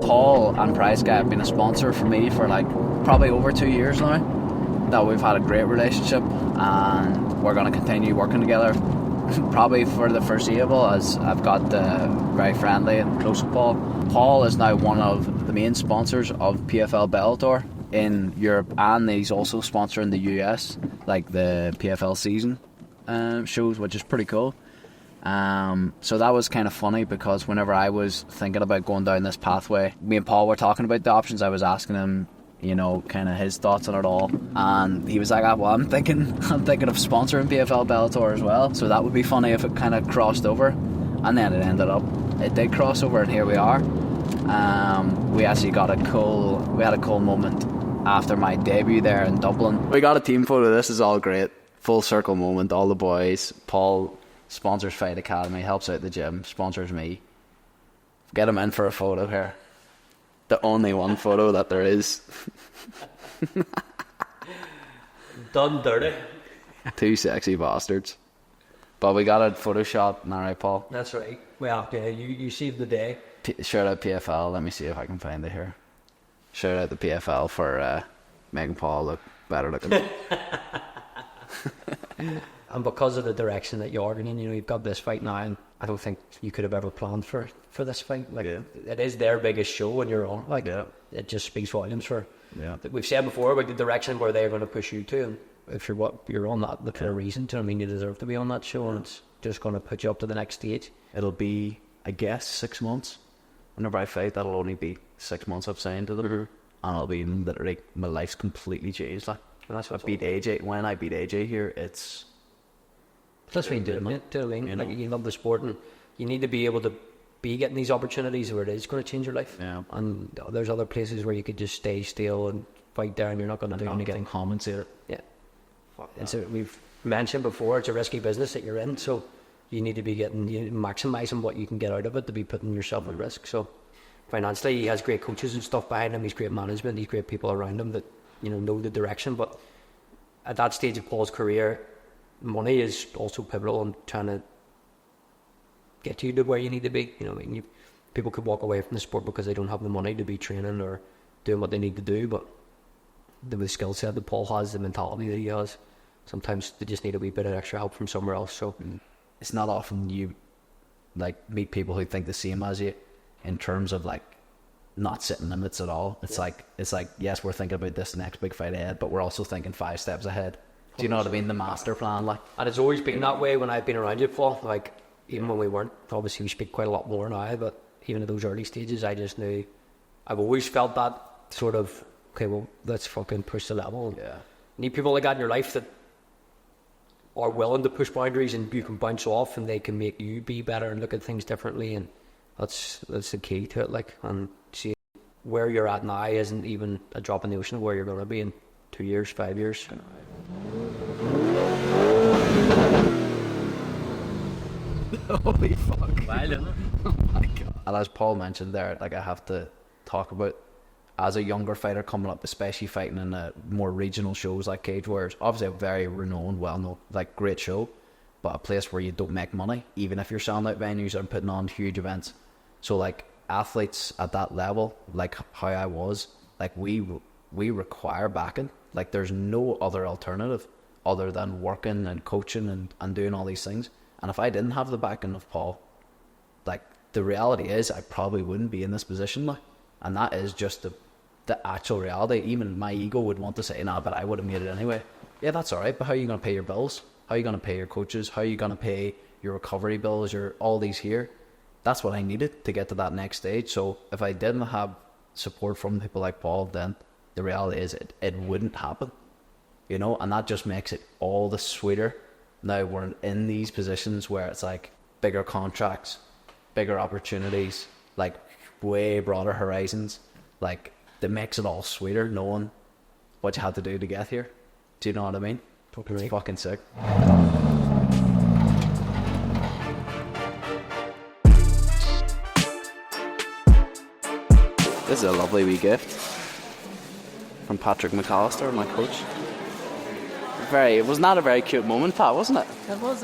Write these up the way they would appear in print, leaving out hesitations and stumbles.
Paul and Price Guy have been a sponsor for me for like probably over 2 years now. That we've had a great relationship and we're going to continue working together probably for the foreseeable, as I've got very friendly and close with Paul. Paul is now one of the main sponsors of PFL Bellator in Europe, and he's also sponsoring the US, like the PFL season shows, which is pretty cool. So that was kind of funny, because whenever I was thinking about going down this pathway, me and Paul were talking about the options. I was asking him, you know, kind of his thoughts on it all, and he was like, well, I'm thinking of sponsoring PFL Bellator as well, so that would be funny if it kind of crossed over. And then it did cross over, and here we are. We actually got a cool moment after my debut there in Dublin. We got a team photo. This is all great, full circle moment. All the boys. Paul sponsors Fight Academy, helps out the gym, sponsors me. Get him in for a photo here. The only one photo that there is. Done dirty. Two sexy bastards. But we got a photo shot, alright, Paul? That's right. Well, yeah, you saved the day. Shout out PFL. Let me see if I can find it here. Shout out the PFL for making Paul look better looking. And because of the direction that you're in, you know, you've got this fight now, and I don't think you could have ever planned for this fight. Like, it is their biggest show, and you're on. Like, it just speaks volumes for. Yeah. We've said before about the direction where they're going to push you to, and if you're on that for a reason. To, I mean, you deserve to be on that show, and it's just going to put you up to the next stage. It'll be, I guess, 6 months. Whenever I fight, that'll only be 6 months I've signed to them, and it'll be literally my life's completely changed. Like, and that's what I beat AJ. When I beat AJ here, it's. That's what you do, man. You know? Like, you love the sport, and you need to be able to be getting these opportunities where it is going to change your life. Yeah. And there's other places where you could just stay still and fight there, and you're not going to do anything. Commentator. Yeah. And so we've mentioned before, it's a risky business that you're in, so you need to be maximising what you can get out of it to be putting yourself at risk. So financially, he has great coaches and stuff behind him. He's great management. He's great people around him that know the direction. But at that stage of Paul's career, money is also pivotal in trying to get you to where you need to be. You know, I mean, people could walk away from the sport because they don't have the money to be training or doing what they need to do, but the skill set that Paul has, the mentality that he has, sometimes they just need a wee bit of extra help from somewhere else. So it's not often you like meet people who think the same as you in terms of like not setting limits at all. It's like yes, we're thinking about this next big fight ahead, but we're also thinking 5 steps ahead. Do you know what I mean? The master plan, like. And it's always been that way when I've been around you, Paul. Like, even when we weren't, obviously we speak quite a lot more now, but even at those early stages, I just knew, I've always felt that sort of, okay, well, let's fucking push the level. Yeah. You need people like that in your life that are willing to push boundaries, and you can bounce off, and they can make you be better and look at things differently, and that's the key to it. Like, and see where you're at now isn't even a drop in the ocean of where you're going to be in 2 years, 5 years. Holy fuck. Wild, isn't it? Oh my god. And as Paul mentioned there, like, I have to talk about, as a younger fighter coming up, especially fighting in more regional shows like Cage Warriors, obviously a very renowned, well-known, like, great show, but a place where you don't make money, even if you're selling out venues and putting on huge events. So, like, athletes at that level, like how I was, like, we require backing. Like, there's no other alternative other than working and coaching and doing all these things. And if I didn't have the backing of Paul, like, the reality is I probably wouldn't be in this position now. And that is just the actual reality. Even my ego would want to say, nah, but I would have made it anyway. Yeah, that's all right, but how are you going to pay your bills? How are you going to pay your coaches? How are you going to pay your recovery bills, all these here? That's what I needed to get to that next stage. So if I didn't have support from people like Paul, then the reality is it wouldn't happen. You know, and that just makes it all the sweeter. Now we're in these positions where it's like bigger contracts, bigger opportunities, like way broader horizons. Like, that makes it all sweeter knowing what you had to do to get here. Do you know what I mean? Totally. It's fucking sick. This is a lovely wee gift from Patrick McAllister, my coach. It was not a very cute moment, Pat, wasn't it? It was.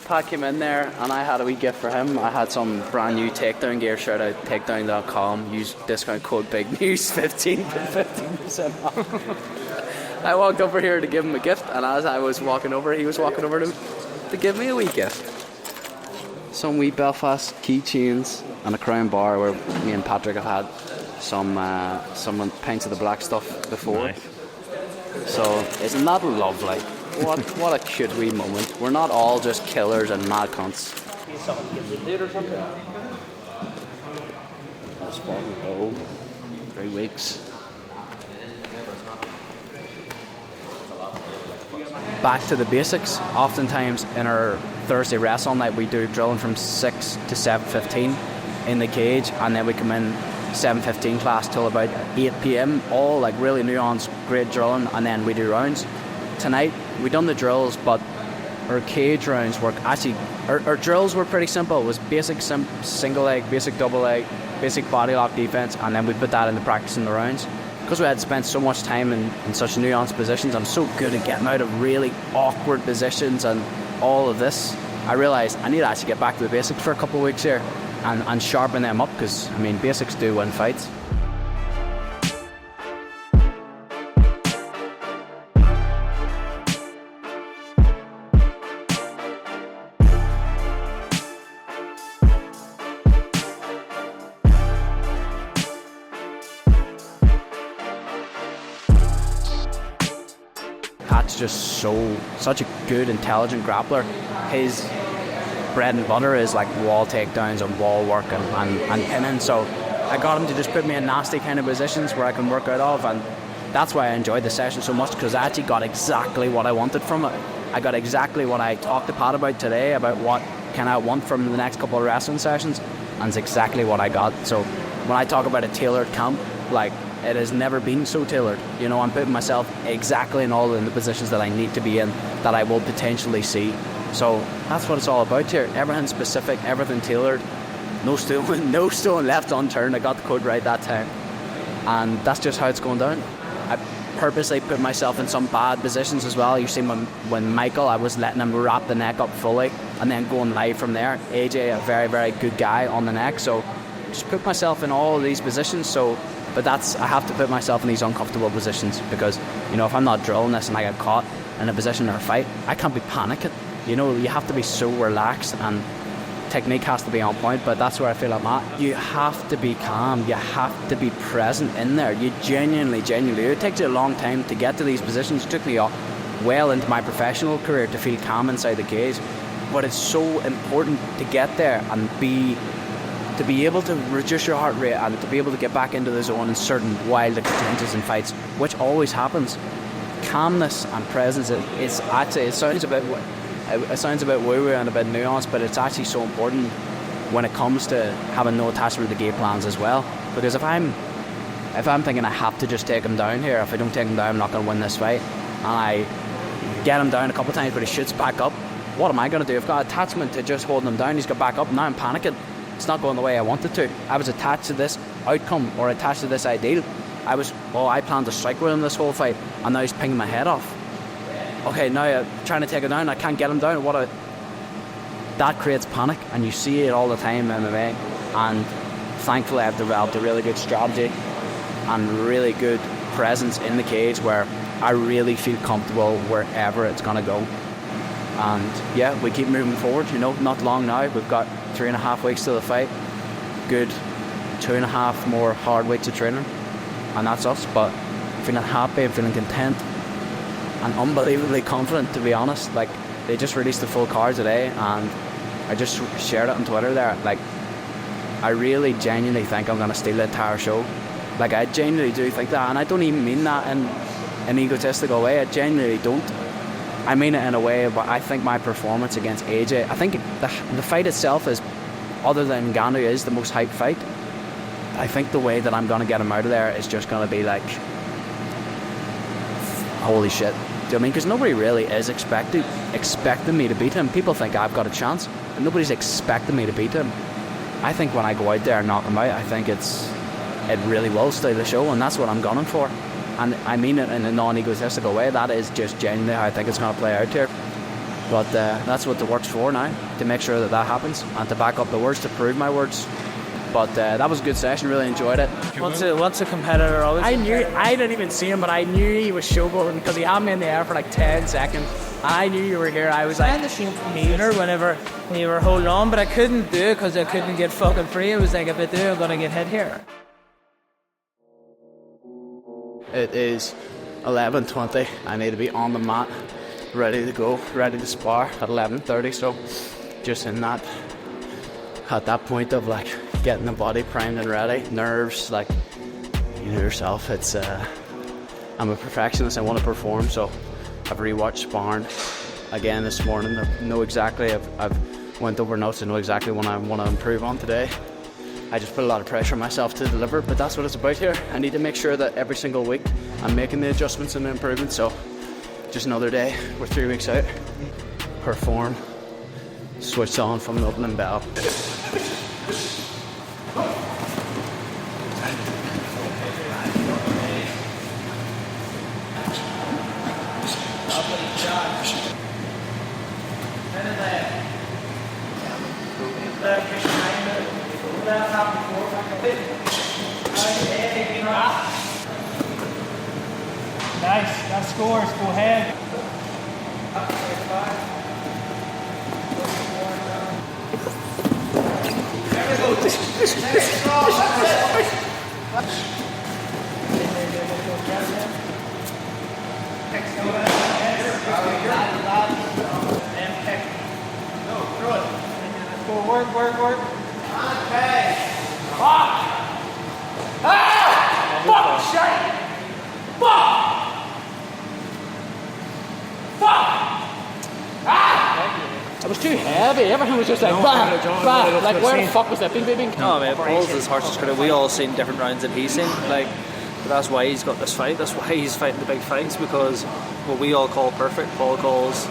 Pat came in there and I had a wee gift for him. I had some brand new takedown gear. Shout out takedown.com. Use discount code BIGNEWS 15% off. I walked over here to give him a gift, and as I was walking over, he was walking over to give me a wee gift. Some wee Belfast keychains and a Crown bar where me and Patrick have had some pints of the black stuff before. Nice. So isn't that lovely? What a cute wee moment. We're not all just killers and mad cunts. That's fucking cool. 3 weeks. Back to the basics. Oftentimes in our Thursday wrestling night we do drilling from 6 to 7:15 in the cage, and then we come in 7:15 class till about 8 p.m. all like really nuanced, great drilling, and then we do rounds. Tonight we done the drills, but our cage rounds were actually our drills were pretty simple. It was basic single leg, basic double leg, basic body lock defense, and then we put that into practice in the rounds. Because we had spent so much time in such nuanced positions, I'm so good at getting out of really awkward positions and all of this. I realised I need to actually get back to the basics for a couple of weeks here and sharpen them up, because I mean basics do win fights. Pat's just such a good, intelligent grappler. His bread and butter is like wall takedowns and wall work and pinning. So I got him to just put me in nasty kind of positions where I can work out of, and that's why I enjoyed the session so much, because I actually got exactly what I wanted from it. I got exactly what I talked to Pat about today, about what can I want from the next couple of wrestling sessions, and it's exactly what I got. So when I talk about a tailored camp, like, it has never been so tailored. You know, I'm putting myself exactly in the positions that I need to be in, that I will potentially see. So that's what it's all about here. Everything specific, everything tailored. No stone left unturned. I got the code right that time. And that's just how it's going down. I purposely put myself in some bad positions as well. You see when Michael, I was letting him wrap the neck up fully and then going live from there. AJ, a very, very good guy on the neck. So just put myself in all of these positions. But I have to put myself in these uncomfortable positions, because, you know, if I'm not drilling this and I get caught in a position or a fight, I can't be panicking. You know, you have to be so relaxed, and technique has to be on point, but that's where I feel I'm at. You have to be calm. You have to be present in there. You genuinely, it takes you a long time to get to these positions. It took me well into my professional career to feel calm inside the cage, but it's so important to get there and to be able to reduce your heart rate and to be able to get back into the zone in certain wild exchanges and fights, which always happens. Calmness and presence, it sounds a bit woo-woo and a bit nuanced, but it's actually so important when it comes to having no attachment to game plans as well. Because if I'm thinking I have to just take him down here, if I don't take him down I'm not going to win this fight, and I get him down a couple of times but he shoots back up, what am I going to do? I've got attachment to just holding him down, he's got back up, now I'm panicking. It's not going the way I wanted to. I was attached to this outcome, or attached to this ideal. I planned to strike with him this whole fight, and now he's pinging my head off. Okay, now I'm trying to take him down, I can't get him down. That creates panic, and you see it all the time in MMA. And thankfully I've developed a really good strategy and really good presence in the cage where I really feel comfortable wherever it's going to go. And yeah, we keep moving forward, you know, not long now. We've got 3.5 weeks to the fight. Good 2.5 more hard weeks of training. And that's us, but I'm feeling happy, I'm feeling content, and unbelievably confident, to be honest. Like, they just released the full card today, and I just shared it on Twitter there. Like, I really genuinely think I'm going to steal the entire show. Like, I genuinely do think that, and I don't even mean that in an egotistical way. I genuinely don't. I mean it in a way, but I think my performance against AJ, I think the fight itself is, other than Ngannou, is the most hyped fight. I think the way that I'm going to get him out of there is just going to be like, holy shit. Do you know what I mean? Because nobody really is expecting me to beat him. People think I've got a chance, and nobody's expecting me to beat him. I think when I go out there and knock him out, I think it really will steal the show, and that's what I'm gunning for. and I mean it in a non-egotistical way. That is just genuinely how I think it's going to play out here. But that's what the work's for now, to make sure that happens, and to back up the words, to prove my words. But that was a good session, really enjoyed it. Once a competitor always... I didn't even see him, but I knew he was showboating because he had me in the air for like 10 seconds. And I knew you were here. I was like, Peter, whenever you were holding on, but I couldn't do it because I couldn't get fucking free. It was like, if I do, I'm going to get hit here. It is 11:20. I need to be on the mat, ready to go, ready to spar at 11:30. So just in that, at that point of like getting the body primed and ready, nerves, like, you know yourself, it's I'm a perfectionist. I want to perform, so I've rewatched sparring again this morning. I know exactly, I've went over notes. I know exactly what I want to improve on today. I just put a lot of pressure on myself to deliver, but that's what it's about here. I need to make sure that every single week I'm making the adjustments and the improvements. So just another day, we're 3 weeks out. Perform, switch on from the opening bell. Nice, that scores, go ahead. Work. Okay. Fuck! Ah! Fuck! Shit! Fuck! Ah! It was too heavy. Everything was just like, bah. Like, where the fuck was that bing? No, man, Paul's as harsh as credit. We all seen different rounds that he's seen. Like, but that's why he's got this fight. That's why he's fighting the big fights, because what we all call perfect, Paul calls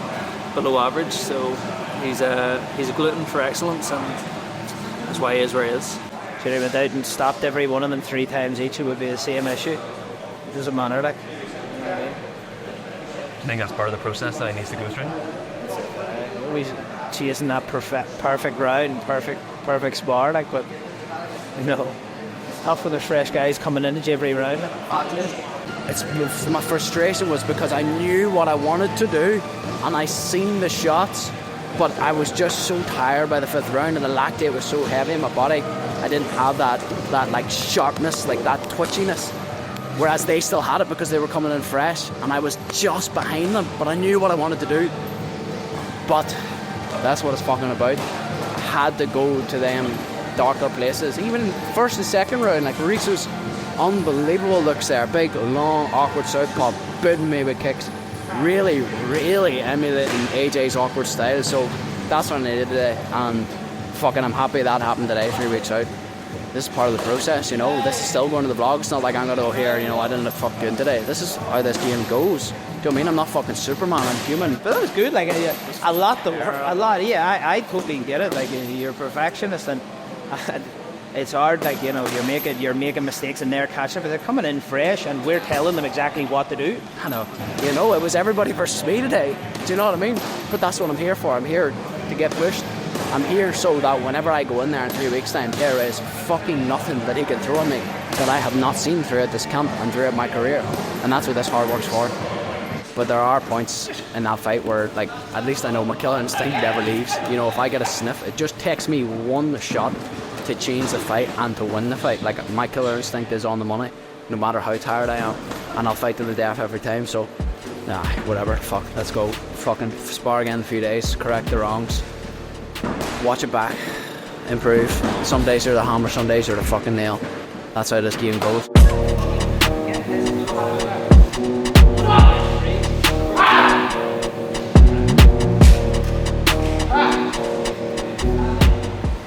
below average. So he's a glutton for excellence, and that's why he is where he is. Should he went out and stopped every one of them 3 times each, it would be the same issue. It doesn't matter, like. I think that's part of the process that he needs to go through. Always chasing that perfect round, perfect spar, like, but you know, tough when there's fresh guys coming in at every round. It's my frustration was because I knew what I wanted to do, and I seen the shots, but I was just so tired by the 5th round, and the lactate was so heavy in my body. I didn't have that like sharpness, like that twitchiness. Whereas they still had it because they were coming in fresh, and I was just behind them, but I knew what I wanted to do. But that's what it's fucking about. I had to go to them darker places. Even first and second round, like Rizu's unbelievable looks there. Big, long, awkward southpaw, biting me with kicks. Really, really emulating AJ's awkward style. So that's what I needed today. And fucking I'm happy that happened today, 3 weeks out. This is part of the process, you know. This is still going to the vlog. It's not like I'm going to go here, you know, I didn't look fucking good today. This is how this game goes. Do you know what I mean? I'm not fucking Superman, I'm human. But that was good, like, a lot, yeah, I totally get it. Like, you're a perfectionist, and it's hard, like, you know, you're making mistakes and they're catching up, but they're coming in fresh, and we're telling them exactly what to do. I know. You know, it was everybody versus me today. Do you know what I mean? But that's what I'm here for. I'm here to get pushed. I'm here so that whenever I go in there in 3 weeks' time, there is fucking nothing that he can throw at me that I have not seen throughout this camp and throughout my career. And that's what this hard work's for. But there are points in that fight where, like, at least I know my killer instinct never leaves. You know, if I get a sniff, it just takes me one shot to change the fight and to win the fight. Like, my killer instinct is on the money, no matter how tired I am, and I'll fight to the death every time. So, nah, whatever, fuck, let's go. Fucking spar again in a few days, correct the wrongs, watch it back, improve. Some days you're the hammer, some days you're the fucking nail. That's how this game goes.